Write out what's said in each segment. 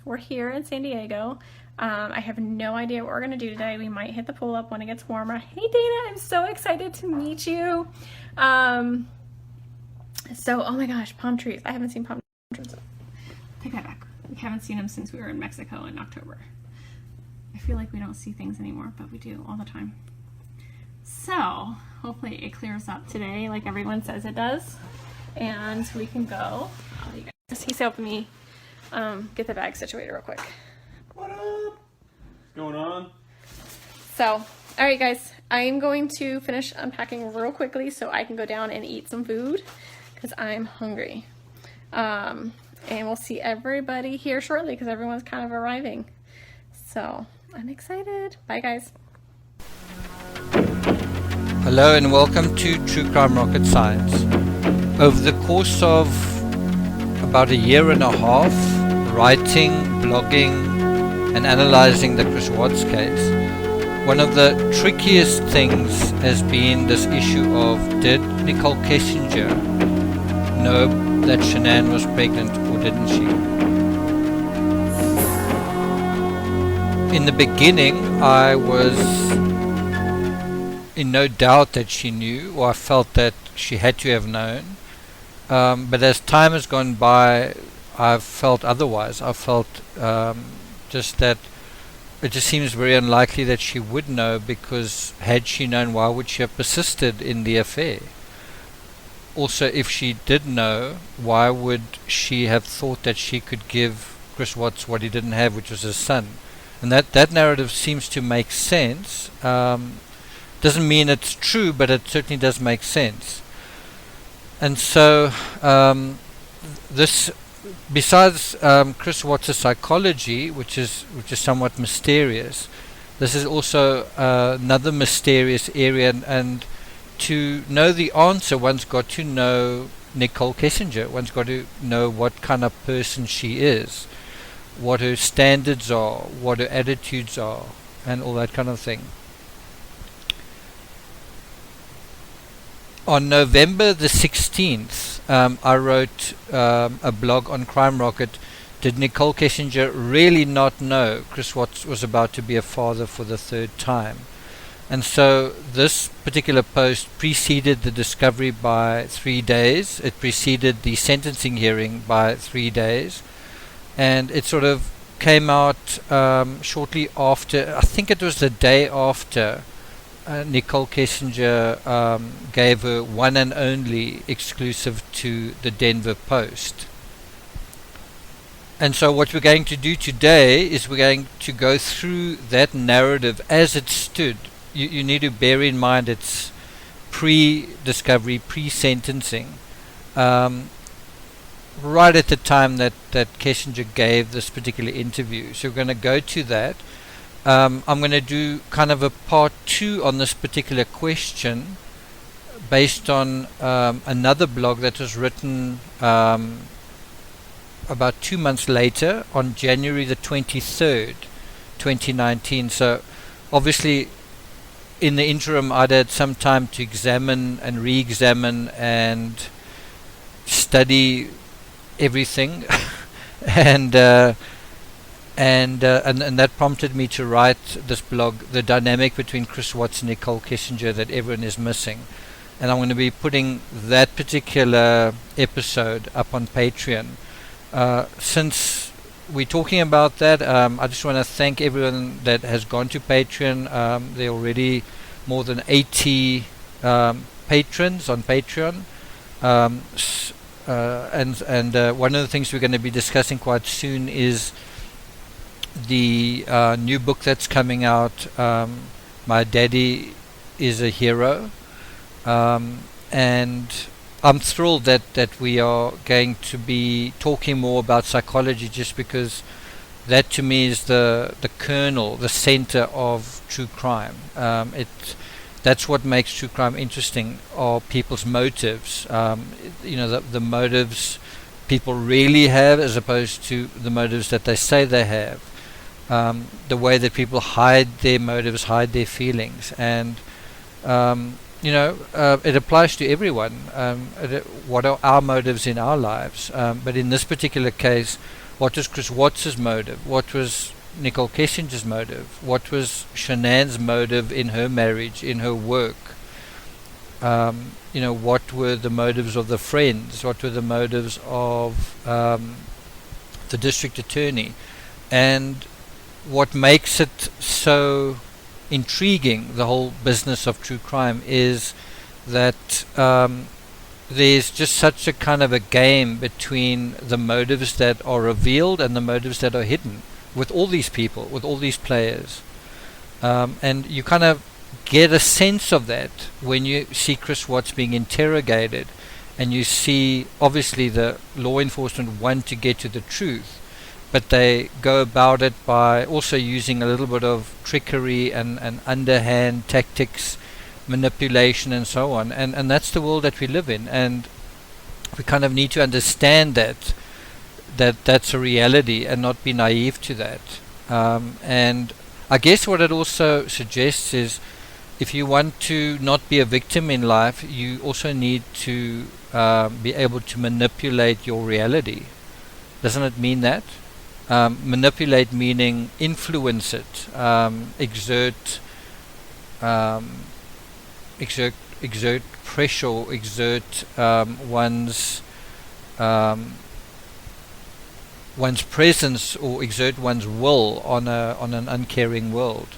We're here in San Diego. I have no idea what we're going to do today. We might hit the pool up when it gets warmer. Hey Dana, I'm so excited to meet you. Oh my gosh, palm trees. I haven't seen palm trees. Take that back. We haven't seen them since we were in Mexico in October. I feel like we don't see things anymore, but we do all the time. So hopefully it clears up today like everyone says it does. And we can go. Oh, you guys. He's helping me get the bag situated real quick. What up? What's going on? So, all right guys, I'm going to finish unpacking real quickly so I can go down and eat some food because I'm hungry. And we'll see everybody here shortly because everyone's kind of arriving. So, I'm excited. Bye guys. Hello and welcome to True Crime Rocket Science. Over the course of about a year and a half, writing, blogging, and analyzing the Chris Watts case, one of the trickiest things has been this issue of did Nichol Kessinger know that Shan'ann was pregnant or didn't she? In the beginning, I was in no doubt that she knew, or I felt that she had to have known. But as time has gone by, I've felt otherwise. I felt just that it just seems very unlikely that she would know, because had she known, why would she have persisted in the affair? Also, if she did know, why would she have thought that she could give Chris Watts what he didn't have, which was his son? And that narrative seems to make sense. Doesn't mean it's true, but it certainly does make sense. And so this, besides Chris Watts' psychology, which is somewhat mysterious, this is also another mysterious area, and to know the answer, one's got to know Nichol Kessinger. One's got to know what kind of person she is, what her standards are, what her attitudes are, and all that kind of thing. On November the 16th, I wrote a blog on Crime Rocket. Did Nichol Kessinger really not know Chris Watts was about to be a father for the third time? And so this particular post preceded the discovery by 3 days. It preceded the sentencing hearing by 3 days. And it sort of came out shortly after, I think it was the day after, Nichol Kessinger gave her one and only exclusive to the Denver Post. And so what we're going to do today is we're going to go through that narrative as it stood. You need to bear in mind it's pre-discovery, pre-sentencing, right at the time that Kessinger gave this particular interview. So we're going to go to that. I'm going to do kind of a part 2 on this particular question based on another blog that was written about 2 months later on January the 23rd, 2019. So obviously in the interim I'd had some time to examine and re-examine and study everything and that prompted me to write this blog, The Dynamic Between Chris Watts and Nichol Kessinger That Everyone Is Missing. And I'm going to be putting that particular episode up on Patreon. Since we're talking about that, I just want to thank everyone that has gone to Patreon. There are already more than 80 patrons on Patreon. And one of the things we're going to be discussing quite soon is the new book that's coming out, My Daddy is a Hero, and I'm thrilled that we are going to be talking more about psychology, just because that to me is the kernel, the center of true crime. That's what makes true crime interesting, are people's motives, the motives people really have as opposed to the motives that they say they have. The way that people hide their motives, hide their feelings, and it applies to everyone. What are our motives in our lives? But in this particular case, What was Chris Watts's motive? What was Nichol Kessinger's motive? What was Shan'ann's motive in her marriage, in her work? What were the motives of the friends? What were the motives of the district attorney? And what makes it so intriguing, the whole business of true crime, is that there's just such a kind of a game between the motives that are revealed and the motives that are hidden with all these people, with all these players. And you kind of get a sense of that when you see Chris Watts being interrogated, and you see obviously the law enforcement want to get to the truth, but they go about it by also using a little bit of trickery and underhand tactics, manipulation and so on, and that's the world that we live in, and we kind of need to understand that's a reality and not be naive to that. And I guess what it also suggests is, if you want to not be a victim in life, you also need to be able to manipulate your reality. Doesn't it mean that? Manipulate meaning influence it, exert pressure, exert one's presence, or exert one's will on an uncaring world.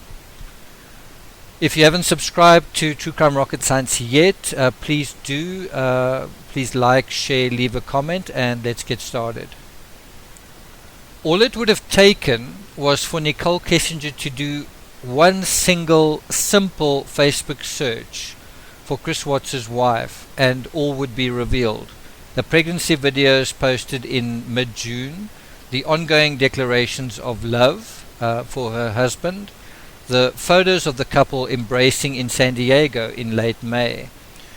If you haven't subscribed to True Crime Rocket Science yet, please do. Please like, share, leave a comment, and let's get started. All it would have taken was for Nichol Kessinger to do one single simple Facebook search for Chris Watts' wife, and all would be revealed. The pregnancy videos posted in mid-June, the ongoing declarations of love for her husband, the photos of the couple embracing in San Diego in late May.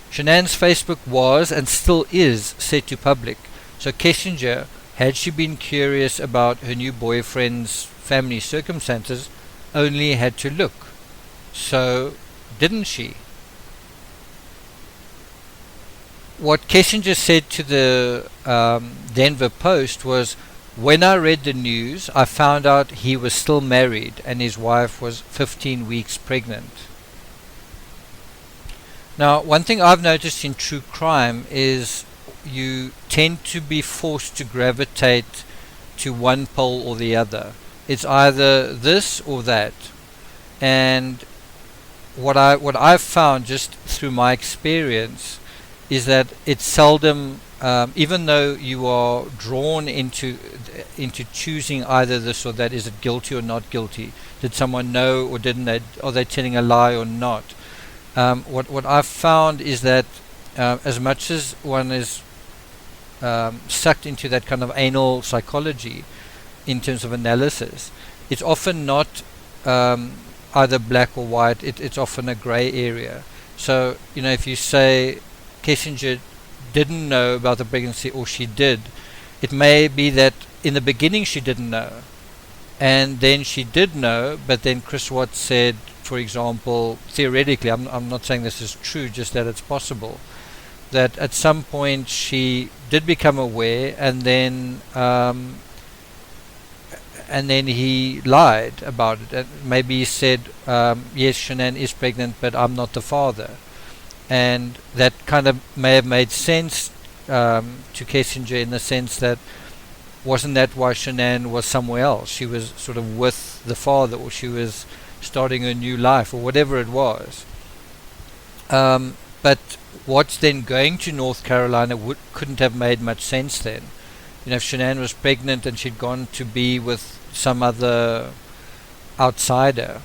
Shan'ann's Facebook was and still is set to public, so Kessinger, had she been curious about her new boyfriend's family circumstances, only had to look. So, didn't she? What Kessinger said to the Denver Post was, "When I read the news, I found out he was still married and his wife was 15 weeks pregnant." Now, one thing I've noticed in true crime is you tend to be forced to gravitate to one pole or the other. It's either this or that. And what I've found just through my experience is that it's seldom, even though you are drawn into choosing either this or that, is it guilty or not guilty? Did someone know or didn't they? Are they telling a lie or not? What I've found is that as much as one is sucked into that kind of anal psychology in terms of analysis, it's often not either black or white. It's often a gray area. So, if you say Kessinger didn't know about the pregnancy, or she did, it may be that in the beginning she didn't know, and then she did know, but then Chris Watts said, for example, theoretically, I'm not saying this is true, just that it's possible, that at some point she did become aware, and then he lied about it. And maybe he said, yes, Shan'ann is pregnant, but I'm not the father. And that kind of may have made sense to Kessinger, in the sense that, wasn't that why Shan'ann was somewhere else? She was sort of with the father, or she was starting a new life, or whatever it was. But what's then going to North Carolina couldn't have made much sense then. If Shan'ann was pregnant and she'd gone to be with some other outsider,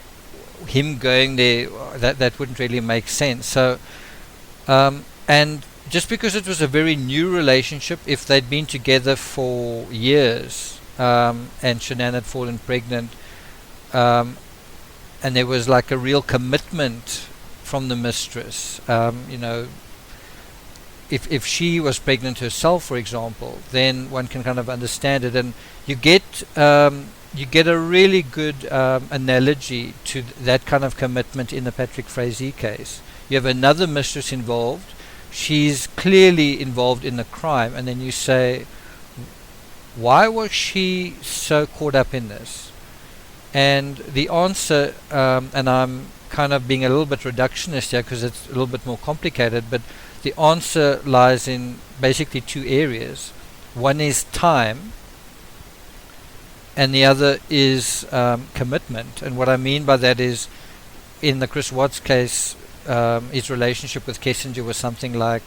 him going there, that wouldn't really make sense. So, and just because it was a very new relationship, if they'd been together for years, and Shan'ann had fallen pregnant, and there was like a real commitment from the mistress, if she was pregnant herself, for example, then one can kind of understand it, and you get a really good analogy to that kind of commitment in the Patrick Frazee case. You have another mistress involved. She's clearly involved in the crime, and then you say, why was she so caught up in this? And the answer, and I'm kind of being a little bit reductionist here because it's a little bit more complicated, but the answer lies in basically two areas. One is time, and the other is commitment. And what I mean by that is, in the Chris Watts case, his relationship with Kessinger was something like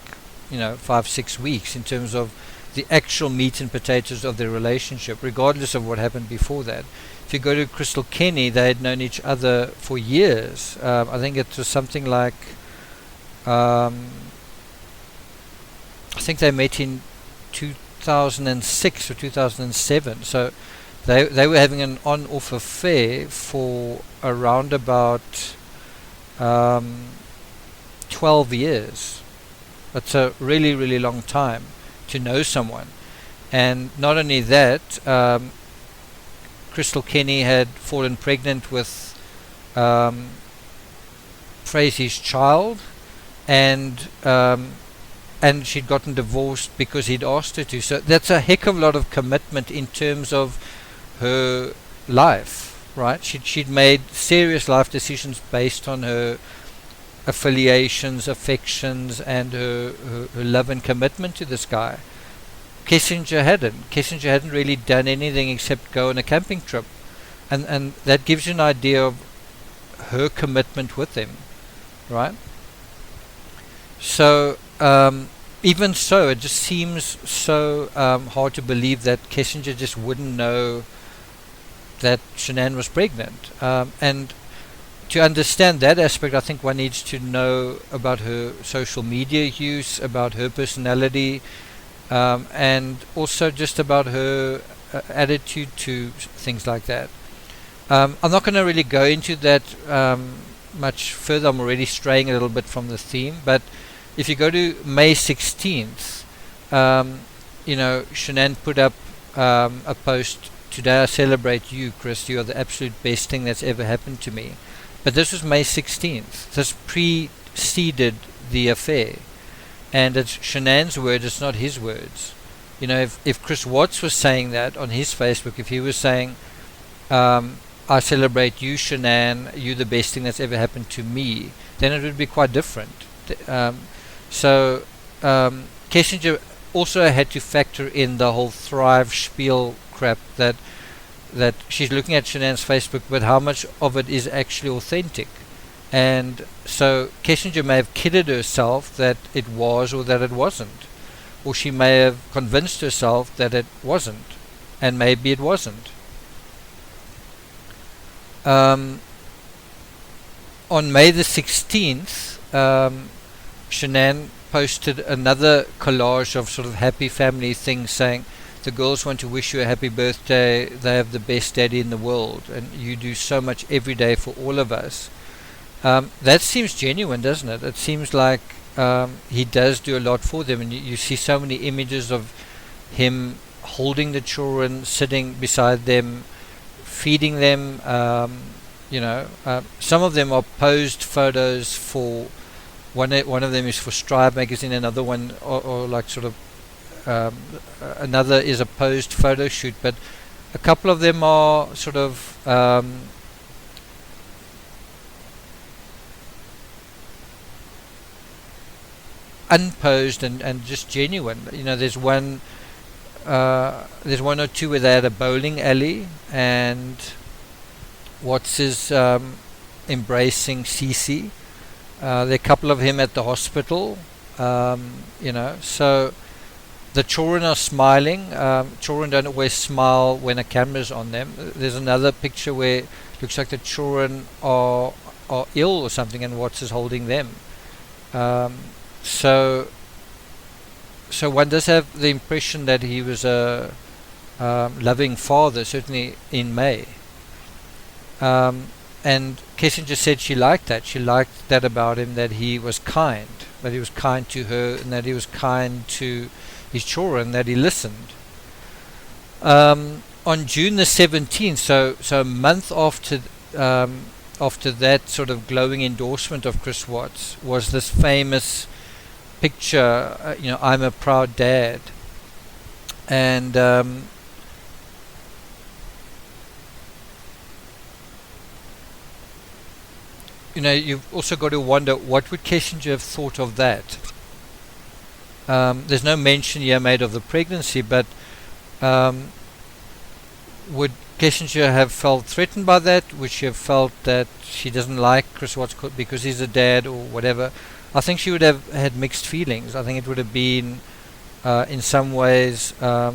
5-6 weeks in terms of the actual meat and potatoes of their relationship, regardless of what happened before that. If you go to Crystal Kenny, they had known each other for years. I think it was something like, I think they met in 2006 or 2007. So they were having an on-off affair for around about 12 years. That's a really, really long time to know someone. And not only that, Crystal Kenny had fallen pregnant with Frazie's child, and she'd gotten divorced because he'd asked her to. So that's a heck of a lot of commitment in terms of her life, right? She'd made serious life decisions based on her affiliations, affections, and her love and commitment to this guy. Kessinger hadn't really done anything except go on a camping trip, and that gives you an idea of her commitment with him, right? So even so, it just seems so hard to believe that Kessinger just wouldn't know that Shan'ann was pregnant. And to understand that aspect, I think one needs to know about her social media use, about her personality, and also just about her attitude to things like that. I'm not going to really go into that much further. I'm already straying a little bit from the theme, but if you go to May 16th, Shan'ann put up a post, "Today I celebrate you, Chris. You are the absolute best thing that's ever happened to me." But this was May 16th. This preceded the affair. And it's Shanann's word, it's not his words. If Chris Watts was saying that on his Facebook, if he was saying, "I celebrate you, Shan'ann, you the best thing that's ever happened to me," then it would be quite different. So Kessinger also had to factor in the whole Thrive spiel crap that she's looking at Shanann's Facebook, but how much of it is actually authentic. And so Kessinger may have kidded herself that it was or that it wasn't, or she may have convinced herself that it wasn't, and maybe it wasn't. On May the 16th, Shan'ann posted another collage of sort of happy family things, saying, "The girls want to wish you a happy birthday. They have the best daddy in the world, and you do so much every day for all of us." That seems genuine, doesn't it? It seems like he does do a lot for them, and you see so many images of him holding the children, sitting beside them, feeding them. Some of them are posed photos for one of them is for Strive magazine, another one or like sort of another is a posed photo shoot, but a couple of them are sort of unposed and just genuine. There's one or two where they had a bowling alley, and Watts is embracing Cece. There are a couple of him at the hospital, so the children are smiling. Children don't always smile when a camera's on them. There's another picture where it looks like the children are ill or something, and Watts is holding them. So one does have the impression that he was a loving father, certainly in May. And Kessinger said she liked that. She liked that about him, that he was kind to her, and that he was kind to his children, that he listened. On June the 17th, so a month after that sort of glowing endorsement of Chris Watts, was this famous picture, "I'm a proud dad." And you've also got to wonder, what would Kessinger have thought of that? There's no mention here made of the pregnancy, but would Kessinger have felt threatened by that? Would she have felt that she doesn't like Chris Watts because he's a dad or whatever? I think she would have had mixed feelings. I think it would have been, in some ways, I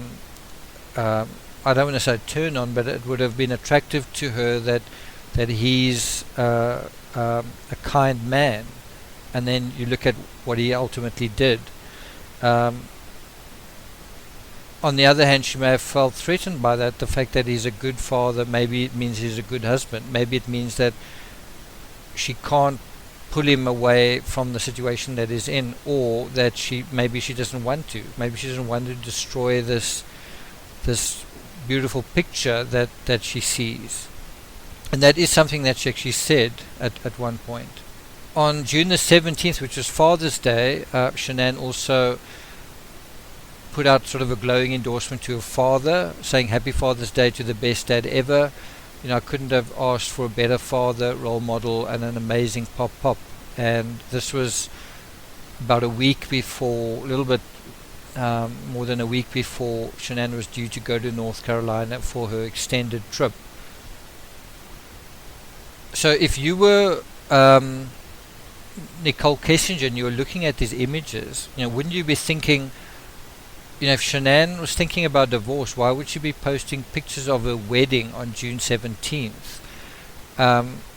don't want to say turn on, but it would have been attractive to her that he's a kind man. And then you look at what he ultimately did. On the other hand, she may have felt threatened by that, the fact that he's a good father. Maybe it means he's a good husband. Maybe it means that she can't pull him away from the situation that he's in, or that maybe she doesn't want to. Maybe she doesn't want to destroy this beautiful picture that she sees. And that is something that she actually said at one point. On June the 17th, which was Father's Day, Shan'ann also put out sort of a glowing endorsement to her father, saying Happy Father's Day to the best dad ever. I couldn't have asked for a better father, role model, and an amazing pop. And this was about a week before, a little bit more than a week before Shan'ann was due to go to North Carolina for her extended trip. So if you were Nichol Kessinger and you were looking at these images, wouldn't you be thinking, if Shan'ann was thinking about divorce, why would she be posting pictures of her wedding on June 17th?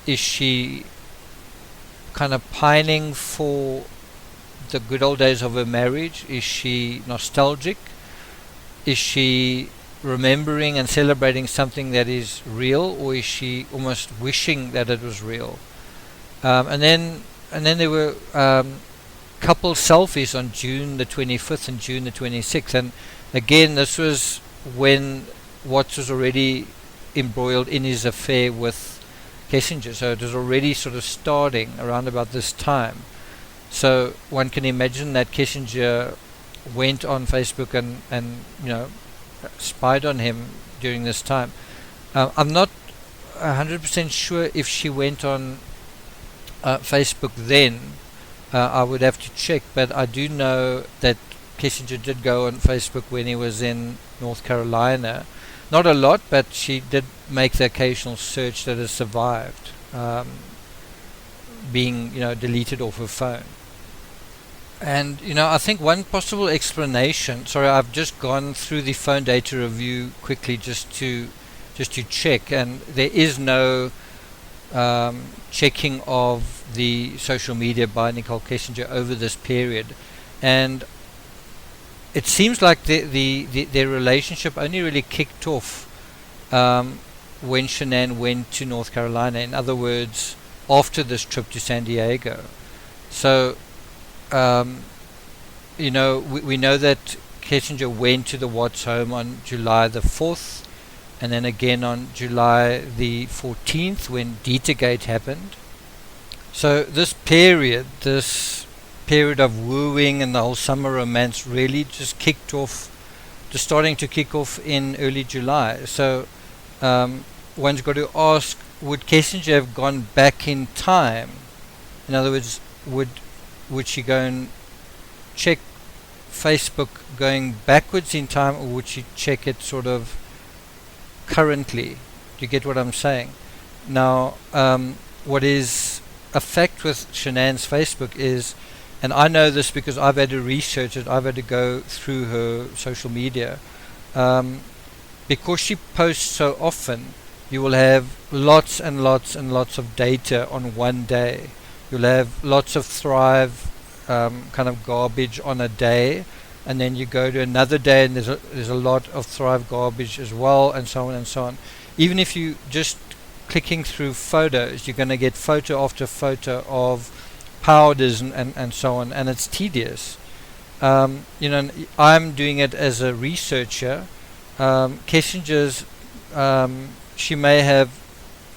Is she kind of pining for the good old days of her marriage? Is she nostalgic? Is she remembering and celebrating something that is real, or is she almost wishing that it was real? And then there were couple selfies on June the 25th and June the 26th, and again this was when Watts was already embroiled in his affair with Kessinger, so it was already sort of starting around about this time. So one can imagine that Kessinger went on Facebook and spied on him during this time. I'm not 100% sure if she went on Facebook then. I would have to check, but I do know that Kessinger did go on Facebook when he was in North Carolina. Not a lot, but she did make the occasional search that has survived, being deleted off her phone. And I think one possible explanation. Sorry, I've just gone through the phone data review quickly just to check, and there is no checking of the social media by Nichol Kessinger over this period, and it seems like their relationship only really kicked off when Shan'ann went to North Carolina. In other words, after this trip to San Diego. So we know that Kessinger went to the Watts home on July the 4th, and then again on July the 14th when Dietergate happened. So this period of wooing and the whole summer romance really just starting to kick off in early July. So one's got to ask, would Kessinger have gone back in time? In other words, would she go and check Facebook going backwards in time, or would she check it sort of currently? Do you get what I'm saying? Now, what is a fact with Shan'ann's Facebook is, and I know this because I've had to research it, I've had to go through her social media, because she posts so often, you will have lots and lots and lots of data on one day. You'll have lots of Thrive kind of garbage on a day, and then you go to another day and there's a lot of Thrive garbage as well, and so on and so on. Even if you just clicking through photos, you're going to get photo after photo of powders and so on, and it's tedious. I'm doing it as a researcher. Kessinger's, she may have,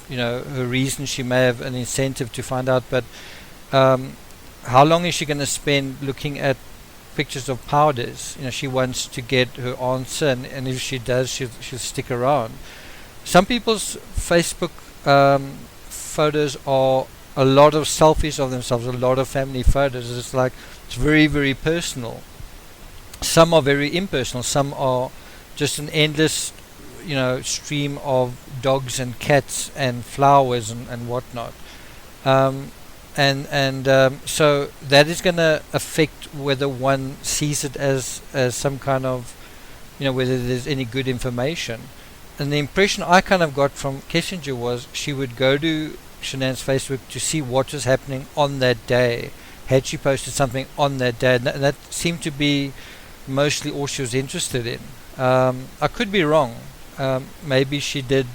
her reason, she may have an incentive to find out, but how long is she going to spend looking at pictures of powders? She wants to get her answer, and if she does, she'll stick around. Some people's Facebook photos are a lot of selfies of themselves, a lot of family photos. It's like, it's very, very personal. Some are very impersonal. Some are just an endless, stream of dogs and cats and flowers and whatnot. So that is going to affect whether one sees it as some kind of, whether there's any good information. And the impression I kind of got from Kessinger was she would go to Shan'ann's Facebook to see what was happening on that day. Had she posted something on that day? And that seemed to be mostly all she was interested in. I could be wrong. Maybe she did,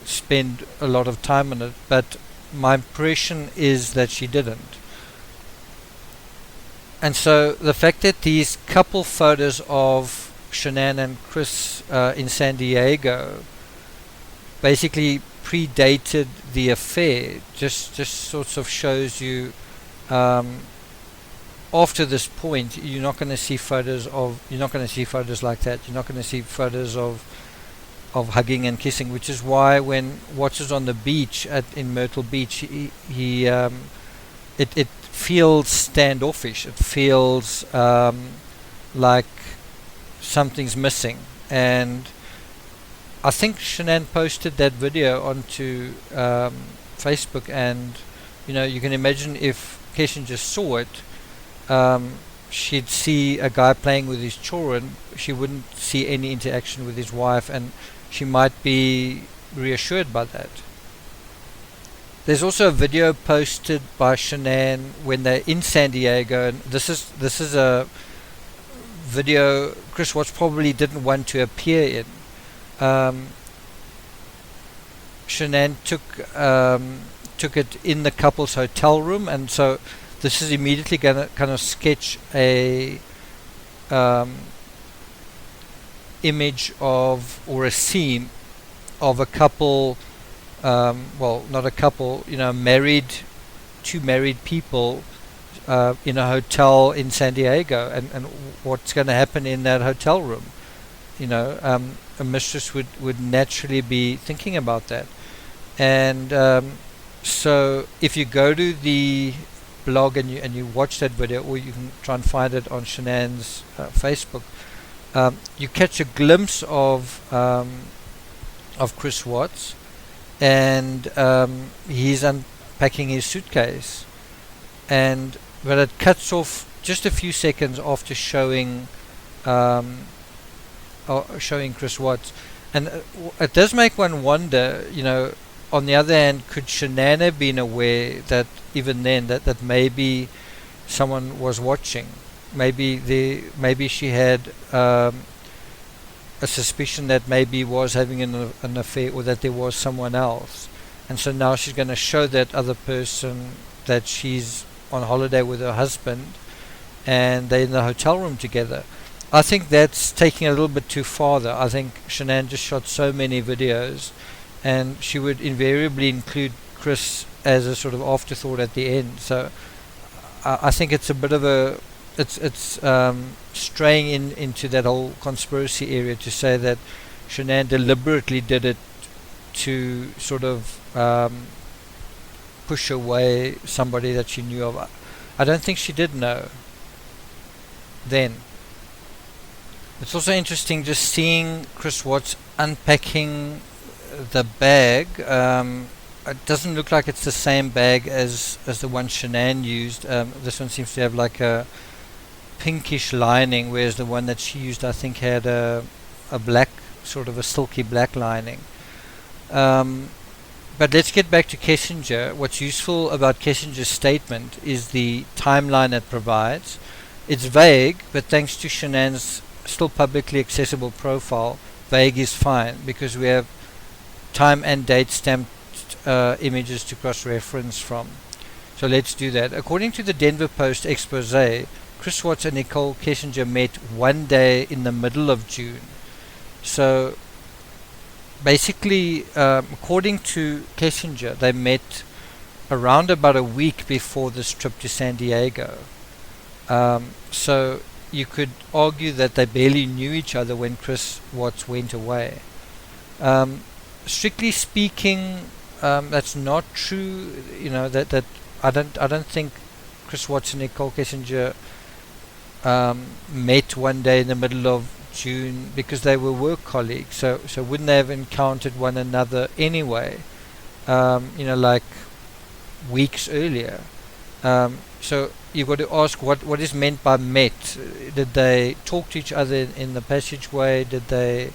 spend a lot of time on it, but my impression is that she didn't. And so the fact that these couple photos of Shan'ann and Chris in San Diego basically predated the affair just sort of shows you after this point you're not going to see photos like that. You're not going to see photos of hugging and kissing, which is why when Watts is on the beach in Myrtle Beach, it feels standoffish. It feels like something's missing. And I think Shan'ann posted that video onto Facebook, and you can imagine if Kessinger saw it, she'd see a guy playing with his children. She wouldn't see any interaction with his wife, and she might be reassured by that. There's also a video posted by Shan'ann when they're in San Diego, and this is a video Chris Watts probably didn't want to appear in. Shan'ann took it in the couple's hotel room, and so this is immediately going to kind of sketch a image of, or a scene of a couple, well, not a couple, two married people in a hotel in San Diego, and what's going to happen in that hotel room. A mistress would naturally be thinking about that. And so if you go to the blog and you watch that video, or you can try and find it on Shan'ann's Facebook, you catch a glimpse of Chris Watts, and he's unpacking his suitcase, but it cuts off just a few seconds after showing Chris Watts, and it does make one wonder. On the other hand, could Shan'ann have been aware that even then that maybe someone was watching? Maybe she had a suspicion that maybe he was having an affair, or that there was someone else, and so now she's going to show that other person that she's on holiday with her husband and they're in the hotel room together. I think that's taking a little bit too far though. I think Shan'ann just shot so many videos, and she would invariably include Chris as a sort of afterthought at the end. So I think it's a bit of it's straying into that whole conspiracy area to say that Shan'ann deliberately did it to sort of push away somebody that she knew of. I don't think she did know then. It's also interesting just seeing Chris Watts unpacking the bag. It doesn't look like it's the same bag as the one Shan'ann used. This one seems to have like a pinkish lining, whereas the one that she used, I think, had a black, sort of a silky black lining. But let's get back to Kessinger. What's useful about Kessinger's statement is the timeline it provides. It's vague, but thanks to Shan'ann's still publicly accessible profile, vague is fine, because we have time and date stamped images to cross-reference from. So let's do that. According to the Denver Post expose, Chris Watts and Nichol Kessinger met one day in the middle of June. So basically, according to Kessinger, they met around about a week before this trip to San Diego. So you could argue that they barely knew each other when Chris Watts went away. Strictly speaking, that's not true. That I don't think Chris Watts and Nichol Kessinger met one day in the middle of June, because they were work colleagues. So wouldn't they have encountered one another anyway? Like weeks earlier. So you've got to ask what is meant by met. Did they talk to each other in the passageway? Did they?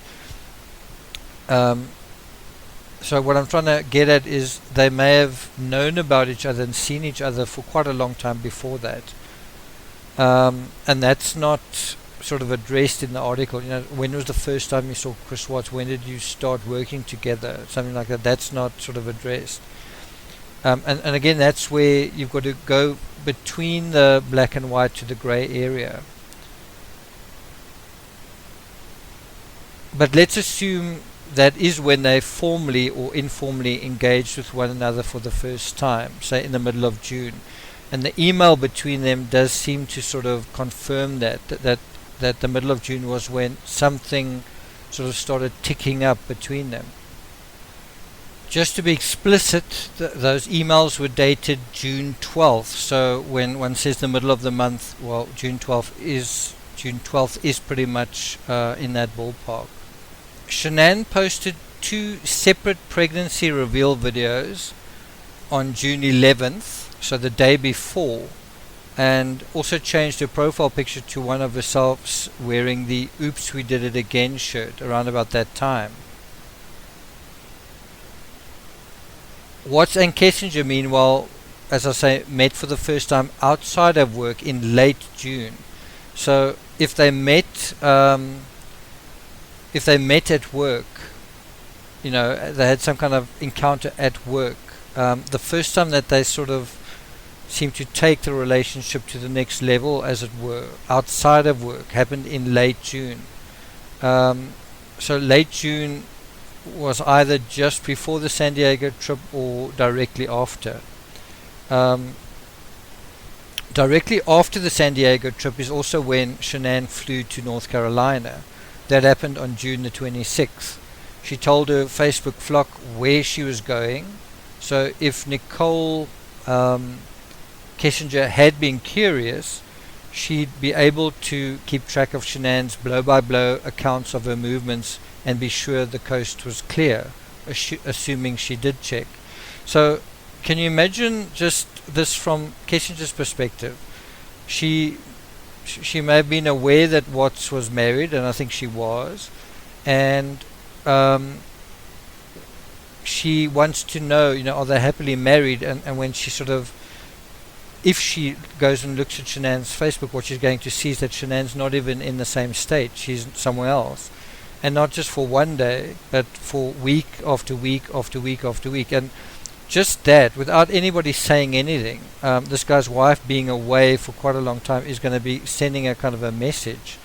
So what I'm trying to get at is they may have known about each other and seen each other for quite a long time before that. And that's not sort of addressed in the article. When was the first time you saw Chris Watts? When did you start working together? Something like that. That's not sort of addressed. And again, that's where you've got to go between the black and white to the grey area. But let's assume that is when they formally or informally engaged with one another for the first time, say in the middle of June. And the email between them does seem to sort of confirm that the middle of June was when something sort of started ticking up between them. Just to be explicit, those emails were dated June 12th. So when one says the middle of the month, well, June 12th is pretty much in that ballpark. Shan'ann posted 2 separate pregnancy reveal videos on June 11th, so the day before, and also changed her profile picture to one of herself wearing the "Oops, we did it again" shirt around about that time. Watts and Kessinger, meanwhile, as I say, met for the first time outside of work in late June. So if they met at work, they had some kind of encounter at work. The first time that they sort of seemed to take the relationship to the next level, as it were, outside of work, happened in late June. So late June was either just before the San Diego trip or directly after. Directly after the San Diego trip is also when Shan'ann flew to North Carolina. That happened on June the 26th. She told her Facebook flock where she was going. So if Nichol Kessinger had been curious, she'd be able to keep track of Shan'ann's blow-by-blow accounts of her movements and be sure the coast was clear, assuming she did check. So can you imagine just this from Kessinger's perspective? She may have been aware that Watts was married, and I think she was, and she wants to know, are they happily married? And when she sort of, if she goes and looks at Shan'ann's Facebook, what she's going to see is that Shan'ann's not even in the same state. She's somewhere else. And not just for one day, but for week after week after week after week. And just that, without anybody saying anything, this guy's wife being away for quite a long time is going to be sending a kind of a message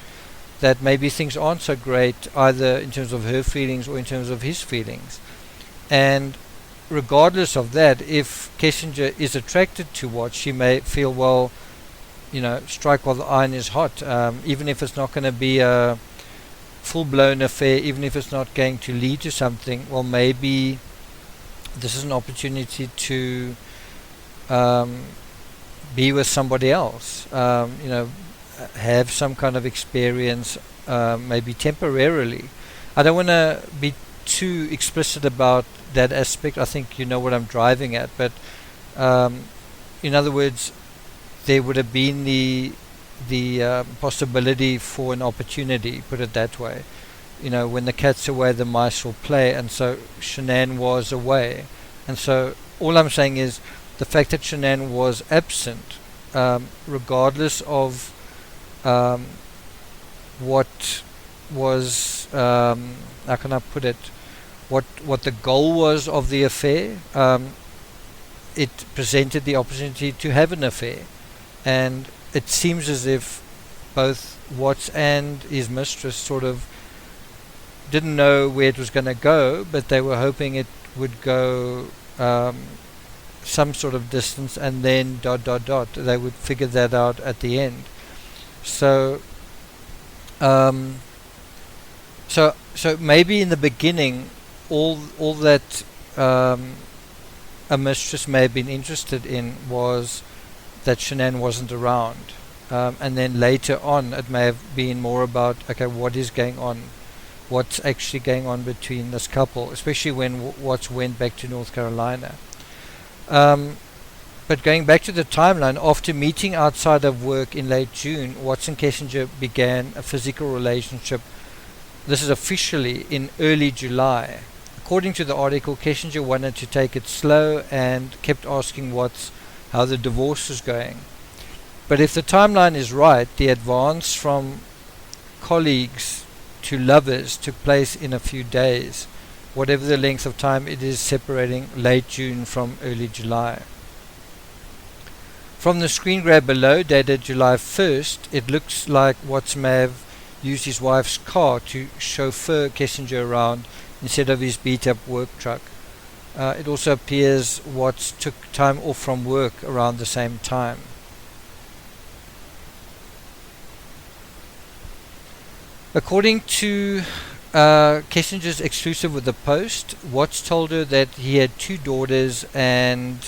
that maybe things aren't so great, either in terms of her feelings or in terms of his feelings. And regardless of that, if Kessinger is attracted to Watts, she may feel, well, strike while the iron is hot. Even if it's not going to be a full-blown affair, even if it's not going to lead to something, well, maybe this is an opportunity to be with somebody else, have some kind of experience, maybe temporarily. I don't want to be too explicit about that aspect. I think you know what I'm driving at, but in other words, there would have been the possibility for an opportunity, put it that way. When the cat's away, the mice will play, and so Shan'ann was away. And so all I'm saying is the fact that Shan'ann was absent, regardless of what was, how can I put it, what the goal was of the affair, it presented the opportunity to have an affair. And it seems as if both Watts and his mistress sort of didn't know where it was going to go, but they were hoping it would go some sort of distance, and then ... they would figure that out at the end. So so maybe in the beginning all that a mistress may have been interested in was that Shan'ann wasn't around. And then later on, it may have been more about, okay, what is going on? What's actually going on between this couple, especially when Watts went back to North Carolina. But going back to the timeline, after meeting outside of work in late June, Watts and Kessinger began a physical relationship. This is officially in early July. According to the article, Kessinger wanted to take it slow and kept asking Watts how the divorce was going. But if the timeline is right, the advance from colleagues to lovers took place in a few days, whatever the length of time it is separating late June from early July. From the screen grab below, dated July 1st, it looks like Watts may have used his wife's car to chauffeur Kessinger around instead of his beat-up work truck. It also appears Watts took time off from work around the same time. According to Kessinger's exclusive with the Post, Watts told her that he had 2 daughters, and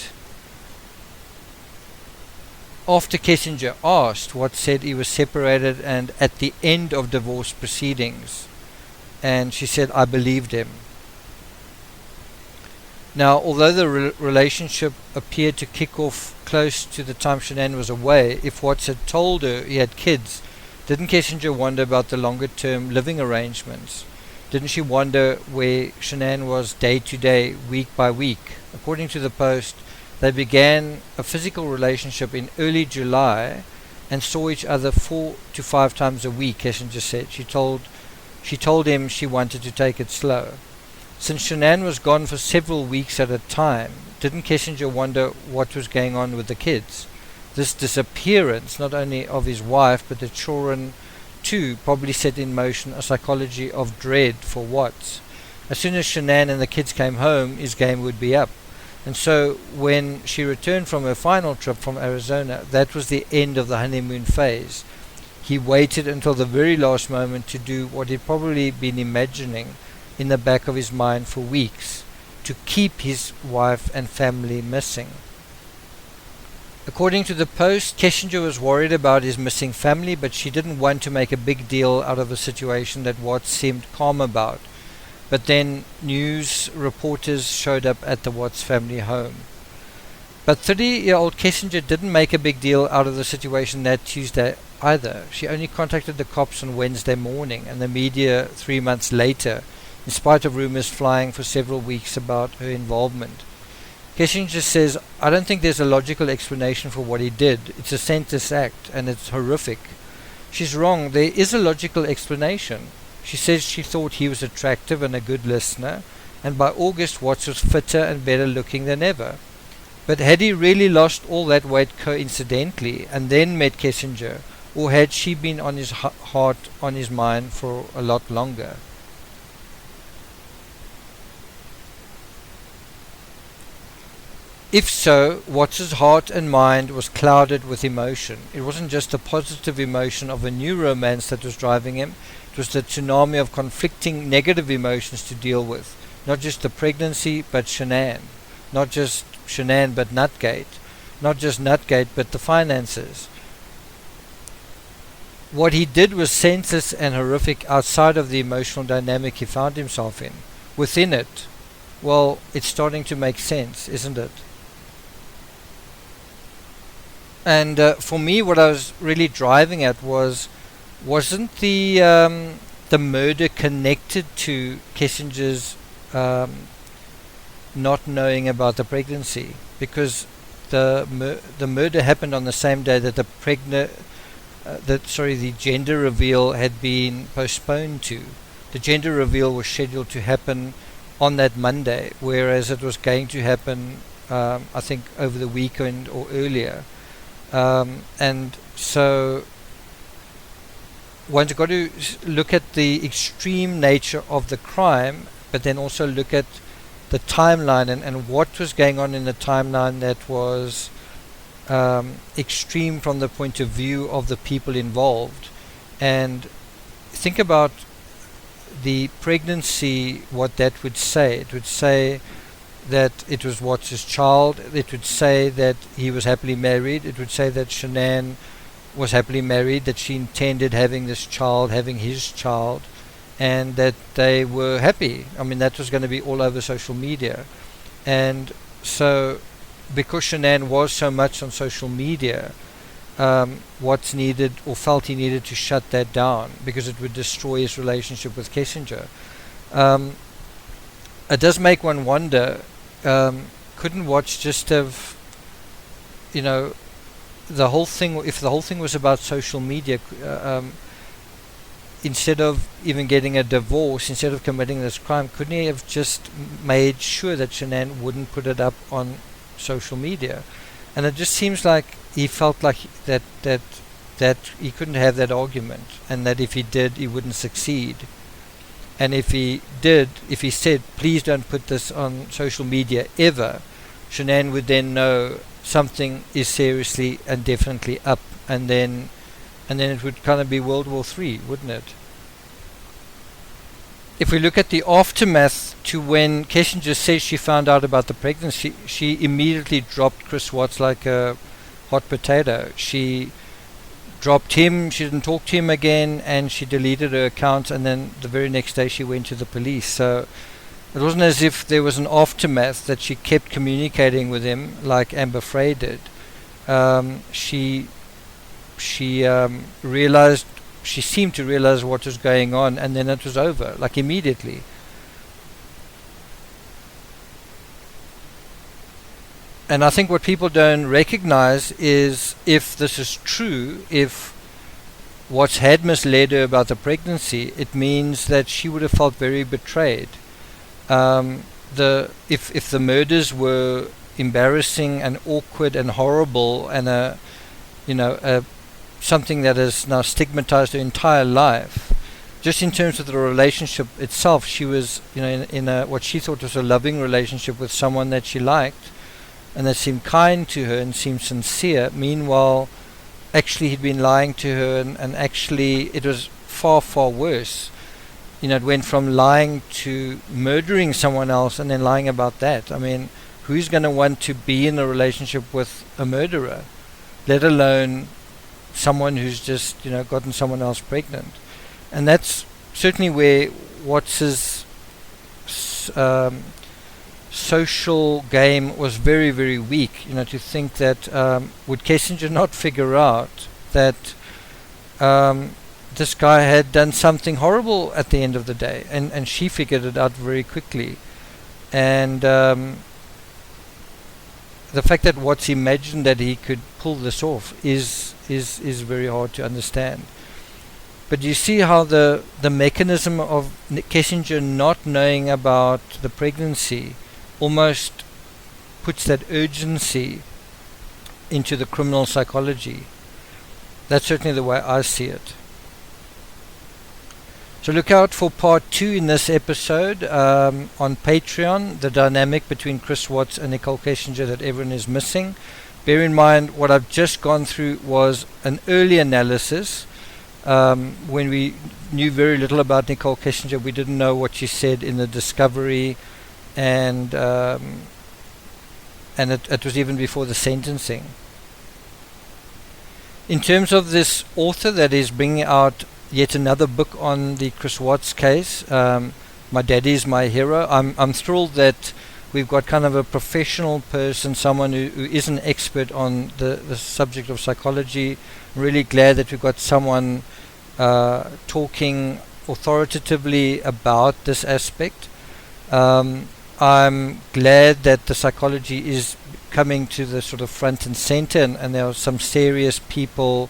after Kessinger asked, Watts said he was separated and at the end of divorce proceedings, and she said, I believed him. Now, although the relationship appeared to kick off close to the time Shan'ann was away, if Watts had told her he had kids, didn't Kessinger wonder about the longer-term living arrangements? Didn't she wonder where Shan'ann was day to day, week by week? According to the Post, they began a physical relationship in early July and saw each other 4 to 5 times a week, Kessinger said. She told him she wanted to take it slow. Since Shan'ann was gone for several weeks at a time, didn't Kessinger wonder what was going on with the kids? This disappearance, not only of his wife, but the children too, probably set in motion a psychology of dread for Watts. As soon as Shan'ann and the kids came home, his game would be up. And so when she returned from her final trip from Arizona, that was the end of the honeymoon phase. He waited until the very last moment to do what he'd probably been imagining in the back of his mind for weeks, to keep his wife and family missing. According to the Post, Kessinger was worried about his missing family, but she didn't want to make a big deal out of a situation that Watts seemed calm about. But then news reporters showed up at the Watts family home. But 30-year-old Kessinger didn't make a big deal out of the situation that Tuesday either. She only contacted the cops on Wednesday morning and the media 3 months later, in spite of rumors flying for several weeks about her involvement. Kessinger says, I don't think there's a logical explanation for what he did. It's a senseless act, and it's horrific. She's wrong. There is a logical explanation. She says she thought he was attractive and a good listener, and by August Watts was fitter and better looking than ever. But had he really lost all that weight coincidentally and then met Kessinger, or had she been on his heart, on his mind for a lot longer? If so, Watts's heart and mind was clouded with emotion. It wasn't just the positive emotion of a new romance that was driving him. It was the tsunami of conflicting negative emotions to deal with. Not just the pregnancy, but Shan'ann. Not just Shan'ann, but Nutgate. Not just Nutgate, but the finances. What he did was senseless and horrific outside of the emotional dynamic he found himself in. Within it, well, it's starting to make sense, isn't it? And for me, what I was really driving at wasn't the murder connected to Kessinger's not knowing about the pregnancy, because the murder happened on the same day that the gender reveal had been postponed to. The gender reveal was scheduled to happen on that Monday, whereas it was going to happen, I think, over the weekend or earlier. And so one's got to look at the extreme nature of the crime, but then also look at the timeline and what was going on in the timeline that was extreme from the point of view of the people involved. And think about the pregnancy, what that would say. It would say that it was Watts' child. It would say that he was happily married. It would say that Shan'ann was happily married, that she intended having this child, having his child, and that they were happy. I mean, that was going to be all over social media. And so, because Shan'ann was so much on social media, Watts needed, or felt he needed, to shut that down because it would destroy his relationship with Kessinger. It does make one wonder, couldn't Watts just have, the whole thing, if the whole thing was about social media, instead of even getting a divorce, instead of committing this crime, couldn't he have just made sure that Shan'ann wouldn't put it up on social media? And it just seems like he felt like that he couldn't have that argument, and that if he did, he wouldn't succeed. And if he did, if he said, please don't put this on social media ever, Shan'ann would then know something is seriously and definitely up, and then it would kind of be World War III, wouldn't it? If we look at the aftermath to when Kessinger says she found out about the pregnancy, she immediately dropped Chris Watts like a hot potato. She dropped him, she didn't talk to him again, and she deleted her account, and then the very next day she went to the police. So it wasn't as if there was an aftermath, that she kept communicating with him like Amber Frey did. She realized, she seemed to realize what was going on, and then it was over, like immediately. And I think what people don't recognize is, if this is true, if Watts had misled her about the pregnancy, it means that she would have felt very betrayed. If the murders were embarrassing and awkward and horrible, and something that has now stigmatized her entire life, just in terms of the relationship itself, she was in a what she thought was a loving relationship with someone that she liked, and that seemed kind to her and seemed sincere. Meanwhile, actually he'd been lying to her, and actually it was far, far worse. It went from lying to murdering someone else, and then lying about that. I mean, who's going to want to be in a relationship with a murderer, let alone someone who's just gotten someone else pregnant? And that's certainly where Watts's social game was very, very weak. To think that would Kessinger not figure out that this guy had done something horrible at the end of the day, and she figured it out very quickly. And the fact that Watts imagined that he could pull this off is very hard to understand. But you see how the mechanism of Kessinger not knowing about the pregnancy almost puts that urgency into the criminal psychology. That's certainly the way I see it. So look out for part 2 in this episode on Patreon, the dynamic between Chris Watts and Nichol Kessinger that everyone is missing. Bear in mind, what I've just gone through was an early analysis. When we knew very little about Nichol Kessinger, we didn't know what she said in the discovery, and it was even before the sentencing. In terms of this author that is bringing out yet another book on the Chris Watts case, My Daddy is My Hero, I'm thrilled that we've got kind of a professional person, someone who is an expert on the subject of psychology. I'm really glad that we've got someone talking authoritatively about this aspect. I'm glad that the psychology is coming to the sort of front and center, and there are some serious people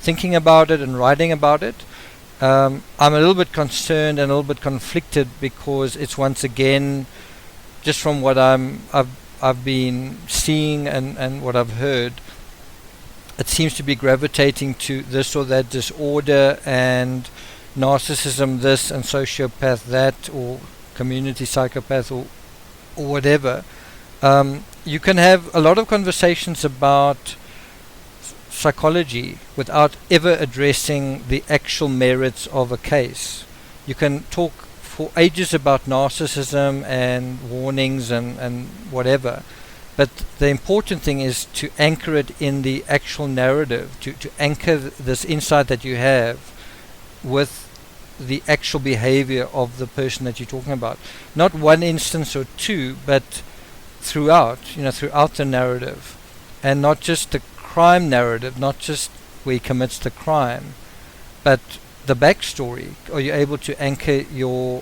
thinking about it and writing about it. I'm a little bit concerned and a little bit conflicted, because it's once again, just from what I've been seeing and what I've heard, it seems to be gravitating to this or that disorder, and narcissism this, and sociopath that, or community psychopath, or whatever. You can have a lot of conversations about psychology without ever addressing the actual merits of a case. You can talk for ages about narcissism and warnings and whatever. But the important thing is to anchor it in the actual narrative, to anchor this insight that you have with the actual behavior of the person that you're talking about. Not one instance or two, but throughout the narrative. And not just the crime narrative, not just where he commits the crime, but the backstory. Are you able to anchor your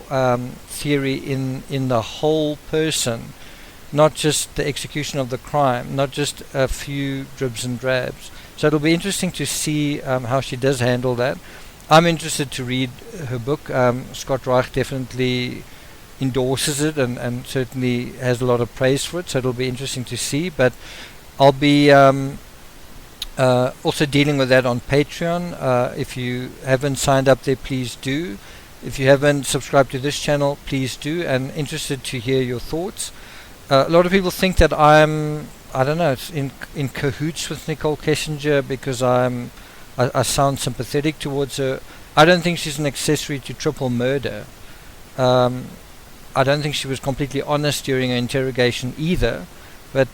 theory in the whole person, not just the execution of the crime, not just a few dribs and drabs? So it'll be interesting to see how she does handle that. I'm interested to read her book. Scott Reich definitely endorses it and certainly has a lot of praise for it, so it'll be interesting to see. But I'll be also dealing with that on Patreon. If you haven't signed up there, please do. If you haven't subscribed to this channel, please do, and interested to hear your thoughts. A lot of people think that I'm, I don't know, in cahoots with Nichol Kessinger because I sound sympathetic towards her. I don't think she's an accessory to triple murder. I don't think she was completely honest during her interrogation either. But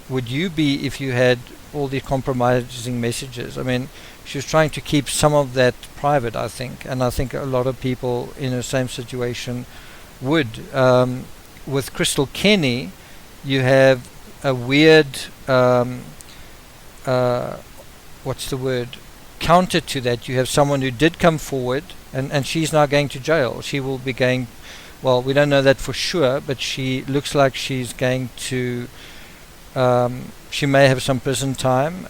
would you be if you had all these compromising messages? I mean, she was trying to keep some of that private, I think, and I think a lot of people in the same situation would. With Crystal Kenny, you have a weird what's the word, counter to that. You have someone who did come forward, and she's now going to jail. She will be going, well, we don't know that for sure, but she looks like she's going to, she may have some prison time,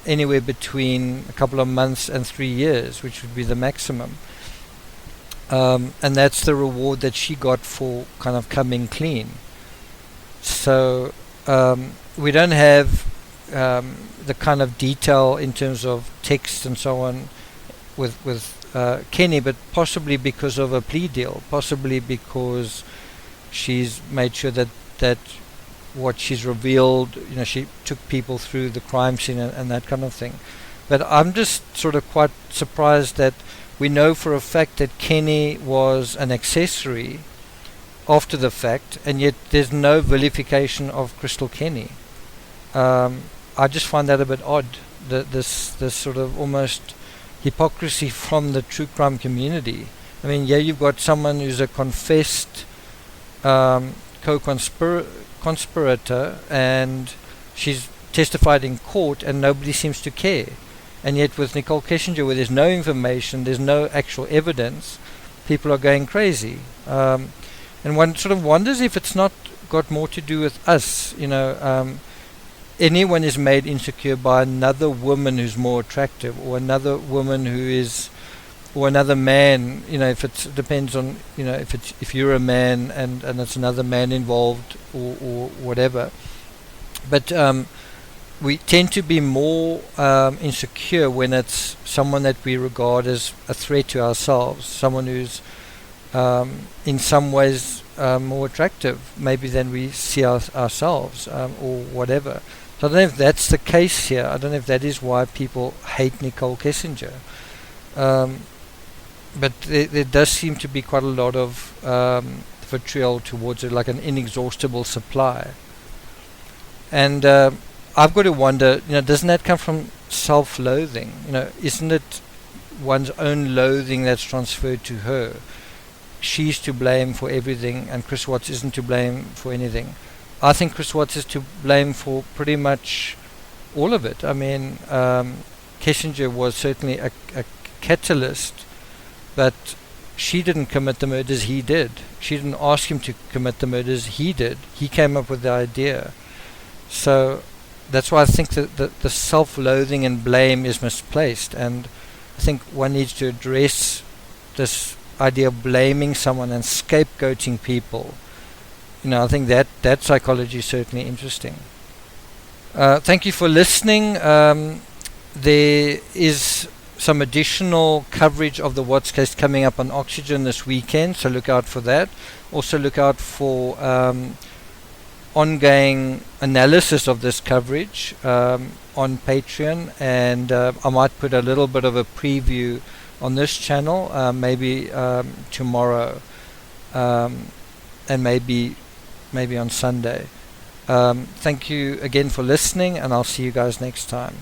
anywhere between a couple of months and 3 years, which would be the maximum. And that's the reward that she got for kind of coming clean. So we don't have the kind of detail in terms of text and so on with Kenny, but possibly because of a plea deal, possibly because she's made sure that what she's revealed, she took people through the crime scene and that kind of thing. But I'm just sort of quite surprised that we know for a fact that Kenny was an accessory after the fact, and yet there's no vilification of Crystal Kenny. I just find that a bit odd, this sort of almost hypocrisy from the true crime community. I mean, yeah, you've got someone who's a confessed co-conspirator, and she's testified in court, and nobody seems to care. And yet with Nichol Kessinger, where there's no information, there's no actual evidence, people are going crazy. And one sort of wonders if it's not got more to do with us. Anyone is made insecure by another woman who's more attractive, or another woman who is, or another man. If it depends on, if you're a man and it's another man involved, or whatever. But we tend to be more insecure when it's someone that we regard as a threat to ourselves, someone who's in some ways more attractive maybe than we see ourselves, or whatever. So I don't know if that's the case here. I don't know if that is why people hate Nichol Kessinger. But there does seem to be quite a lot of vitriol towards it, like an inexhaustible supply. And I've got to wonder, doesn't that come from self-loathing? Isn't it one's own loathing that's transferred to her? She's to blame for everything, and Chris Watts isn't to blame for anything. I think Chris Watts is to blame for pretty much all of it. I mean, Kessinger was certainly a catalyst, but she didn't commit the murders, he did. She didn't ask him to commit the murders, he did. He came up with the idea. So that's why I think that the self-loathing and blame is misplaced, and I think one needs to address this idea of blaming someone and scapegoating people. I think that psychology is certainly interesting. Thank you for listening. There is some additional coverage of the Watts case coming up on Oxygen this weekend, so look out for that. Also look out for ongoing analysis of this coverage on Patreon, and I might put a little bit of a preview on this channel, maybe tomorrow. and maybe on Sunday. Thank you again for listening, and I'll see you guys next time.